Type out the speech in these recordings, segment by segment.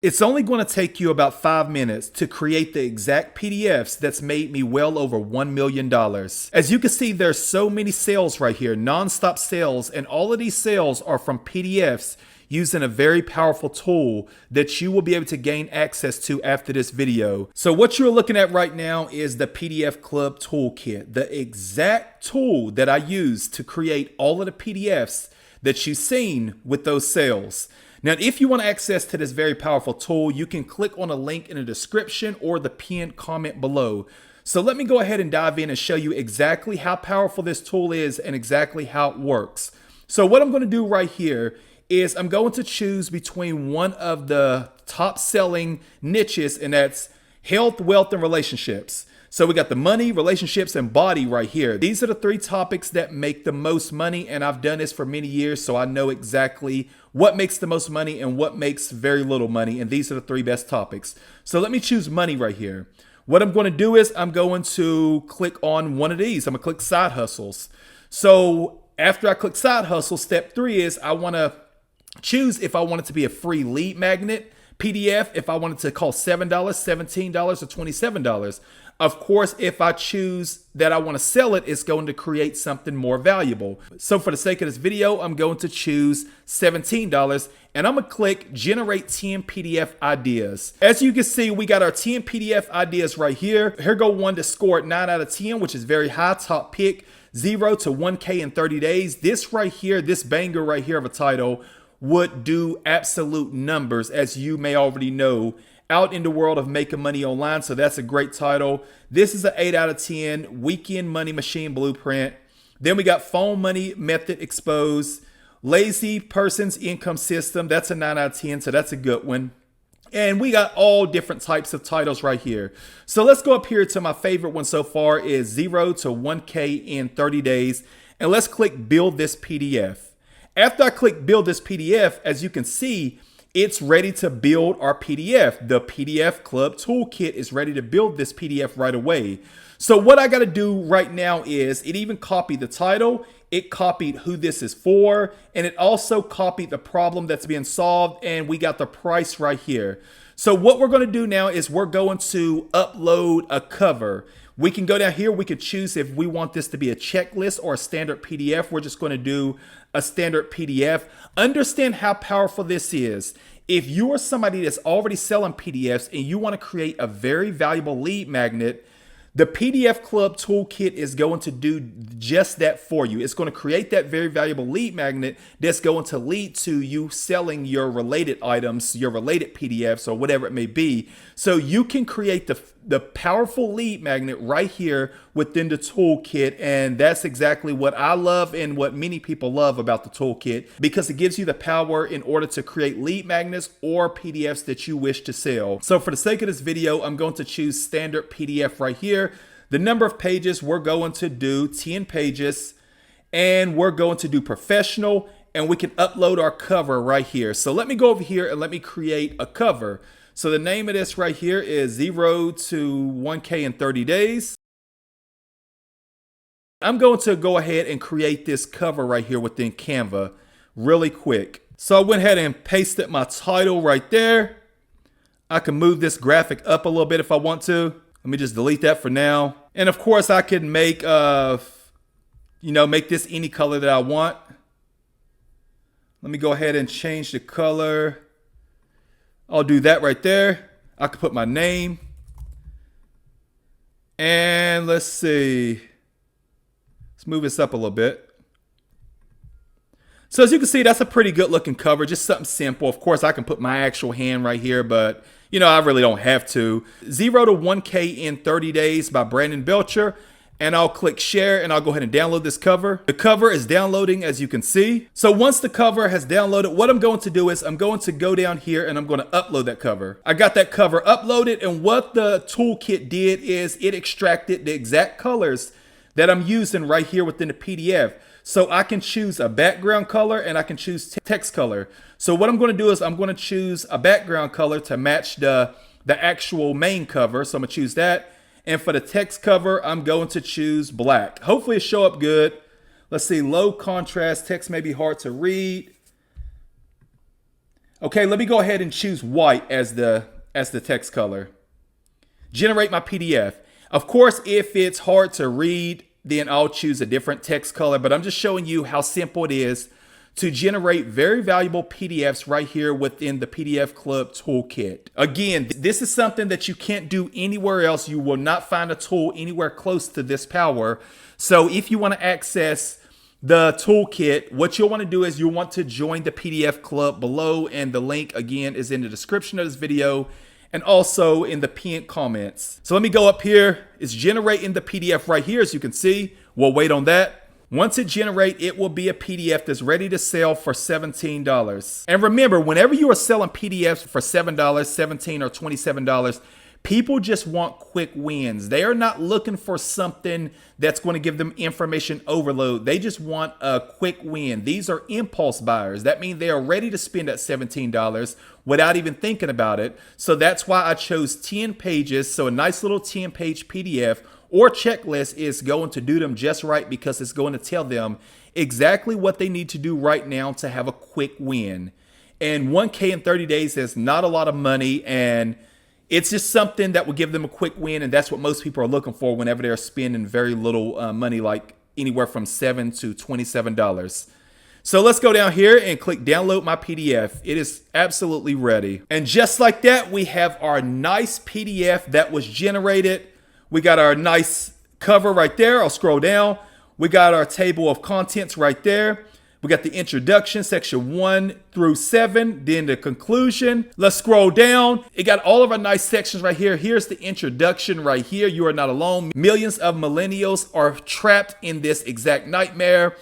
It's only going to take you about 5 minutes to create the exact PDFs that's made me well over $1 million. As you can see, there's so many sales right here, non-stop sales, and all of these sales are from PDFs using a very powerful tool that you will be able to gain access to after this video. So what you're looking at right now is the PDF Club Toolkit, the exact tool that I use to create all of the PDFs that you've seen with those sales. Now, if you want access to this very powerful tool, you can click on a link in the description or the pinned comment below. So let me go ahead and dive in and show you exactly how powerful this tool is and exactly how it works. So what I'm going to do right here is I'm going to choose between one of the top selling niches, and that's health, wealth, and relationships. So we got the money, relationships, and body right here. These are the 3 topics that make the most money, and I've done this for many years, so I know exactly what makes the most money and what makes very little money, and these are the 3 best topics. So let me choose money right here. What I'm going to do is I'm going to click on one of these. I'm going to click side hustles. So after I click side hustle, step 3 is I want to choose if I want it to be a free lead magnet PDF, if I want it to cost $7, $17, or $27. Of course, if I choose that I want to sell it, it's going to create something more valuable. So for the sake of this video, I'm going to choose $17, and I'm going to click generate 10 PDF ideas. As you can see, we got our 10 PDF ideas right here. Here go one that scored 9 out of 10, which is very high, top pick, 0 to 1K in 30 days. This right here, this banger right here of a title would do absolute numbers, as you may already know, out in the world of making money online. So that's a great title. This is an 8 out of 10, weekend money machine blueprint. Then we got phone money method exposed, lazy person's income system. That's a 9 out of 10. So that's a good one. And we got all different types of titles right here. So let's go up here to my favorite one so far is 0 to 1K in 30 days. And let's click build this PDF. After I click build this PDF, as you can see, it's ready to build our PDF. The PDF Club Toolkit is ready to build this PDF right away. So what I got to do right now is it even copied the title, it copied who this is for, and it also copied the problem that's being solved, and we got the price right here. So what we're going to do now is we're going to upload a cover. We can go down here, we could choose if we want this to be a checklist or a standard PDF. We're just going to do a standard PDF. Understand how powerful this is. If you are somebody that's already selling PDFs and you want to create a very valuable lead magnet, the PDF Club Toolkit is going to do just that for you. It's going to create that very valuable lead magnet that's going to lead to you selling your related items, your related PDFs, or whatever it may be. So you can create the powerful lead magnet right here within the toolkit. And that's exactly what I love and what many people love about the toolkit, because it gives you the power in order to create lead magnets or PDFs that you wish to sell. So for the sake of this video, I'm going to choose standard PDF right here. The number of pages, we're going to do 10 pages, and we're going to do professional, and we can upload our cover right here. So let me go over here and let me create a cover. So the name of this right here is 0 to 1K in 30 days. I'm going to go ahead and create this cover right here within Canva really quick. So I went ahead and pasted my title right there. I can move this graphic up a little bit if I want to. Let me just delete that for now. And of course I can make, make this any color that I want. Let me go ahead and change the color. I'll do that right there. I can put my name. And let's see. Let's move this up a little bit. So as you can see, that's a pretty good looking cover. Just something simple. Of course, I can put my actual hand right here, but I really don't have to. 0 to 1K in 30 days by Brandon Belcher. And I'll click share and I'll go ahead and download this cover. The cover is downloading, as you can see. So once the cover has downloaded, what I'm going to do is I'm going to go down here and I'm going to upload that cover. I got that cover uploaded, and what the toolkit did is it extracted the exact colors that I'm using right here within the PDF. So I can choose a background color and I can choose text color. So what I'm going to do is I'm going to choose a background color to match the actual main cover. So I'm going to choose that. And for the text cover, I'm going to choose black. Hopefully it show up good. Let's see, low contrast, text may be hard to read. Okay, let me go ahead and choose white as the text color. Generate my PDF. Of course, if it's hard to read, then I'll choose a different text color, but I'm just showing you how simple it is to generate very valuable PDFs right here within the PDF Club toolkit. Again, this is something that you can't do anywhere else. You will not find a tool anywhere close to this power. So if you want to access the toolkit, what you'll want to do is you'll want to join the PDF Club below, and the link again is in the description of this video and also in the pinned comments. So let me go up here. It's generating the PDF right here, as you can see. We'll wait on that. Once it generates, it will be a PDF that's ready to sell for $17. And remember, whenever you are selling PDFs for $7, $17, or $27, people just want quick wins. They are not looking for something that's going to give them information overload. They just want a quick win. These are impulse buyers. That means they are ready to spend that $17 without even thinking about it. So that's why I chose 10 pages. So a nice little 10-page PDF or checklist is going to do them just right, because it's going to tell them exactly what they need to do right now to have a quick win. And 1K in 30 days is not a lot of money, and it's just something that will give them a quick win, and that's what most people are looking for whenever they're spending very little money, like anywhere from $7 to $27. So let's go down here and click download my PDF. It is absolutely ready. And just like that, we have our nice PDF that was generated. We got our nice cover right there. I'll scroll down. We got our table of contents right there. We got the introduction, section 1 through 7, then the conclusion. Let's scroll down. It got all of our nice sections right here. Here's the introduction right here. You are not alone. Millions of millennials are trapped in this exact nightmare,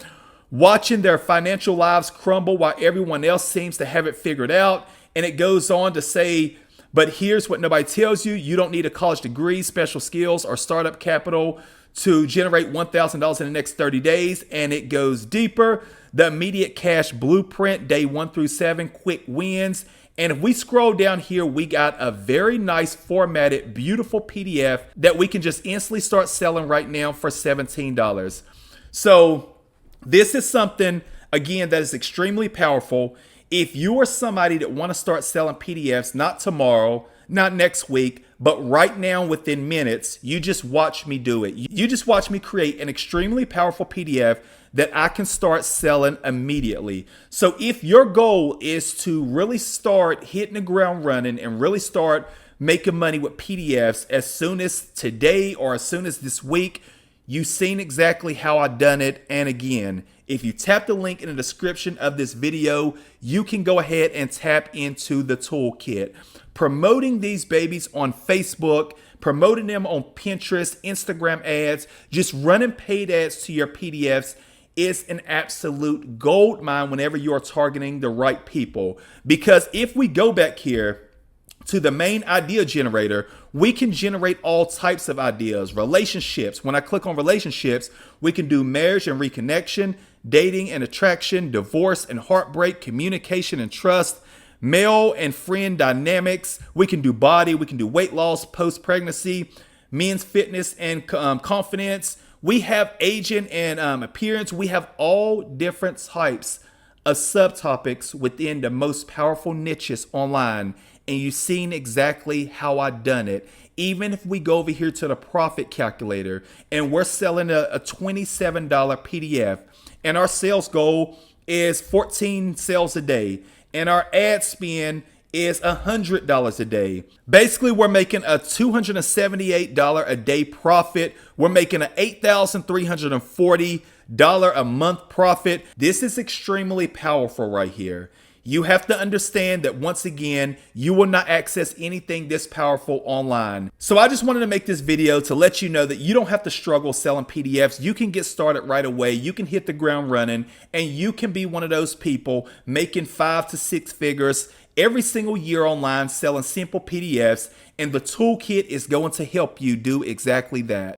watching their financial lives crumble while everyone else seems to have it figured out. And it goes on to say, but here's what nobody tells you. You don't need a college degree, special skills, or startup capital to generate $1,000 in the next 30 days. And it goes deeper. The immediate cash blueprint, day 1 through 7, quick wins. And if we scroll down here, we got a very nice formatted, beautiful PDF that we can just instantly start selling right now for $17. So this is something, again, that is extremely powerful. If you are somebody that want to start selling PDFs, not tomorrow, not next week, but right now within minutes, you just watch me do it. You just watch me create an extremely powerful PDF that I can start selling immediately. So if your goal is to really start hitting the ground running and really start making money with PDFs as soon as today or as soon as this week, you've seen exactly how I done it. And again, if you tap the link in the description of this video, you can go ahead and tap into the toolkit. Promoting these babies on Facebook, promoting them on Pinterest, Instagram ads, just running paid ads to your PDFs is an absolute gold mine whenever you are targeting the right people. Because if we go back here to the main idea generator, we can generate all types of ideas. Relationships. When I click on relationships, we can do marriage and reconnection, dating and attraction, divorce and heartbreak, communication and trust, male and friend dynamics. We can do body. We can do weight loss, post-pregnancy, men's fitness and confidence. We have aging and appearance. We have all different types of subtopics within the most powerful niches online. And you've seen exactly how I done it. Even if we go over here to the profit calculator and we're selling a $27 PDF, and our sales goal is 14 sales a day, and our ad spend is $100 a day. Basically, we're making a $278 a day profit. We're making an $8,340 a month profit. This is extremely powerful right here. You have to understand that once again, you will not access anything this powerful online. So I just wanted to make this video to let you know that you don't have to struggle selling PDFs. You can get started right away. You can hit the ground running, and you can be one of those people making 5 to 6 figures every single year online selling simple PDFs. And the toolkit is going to help you do exactly that.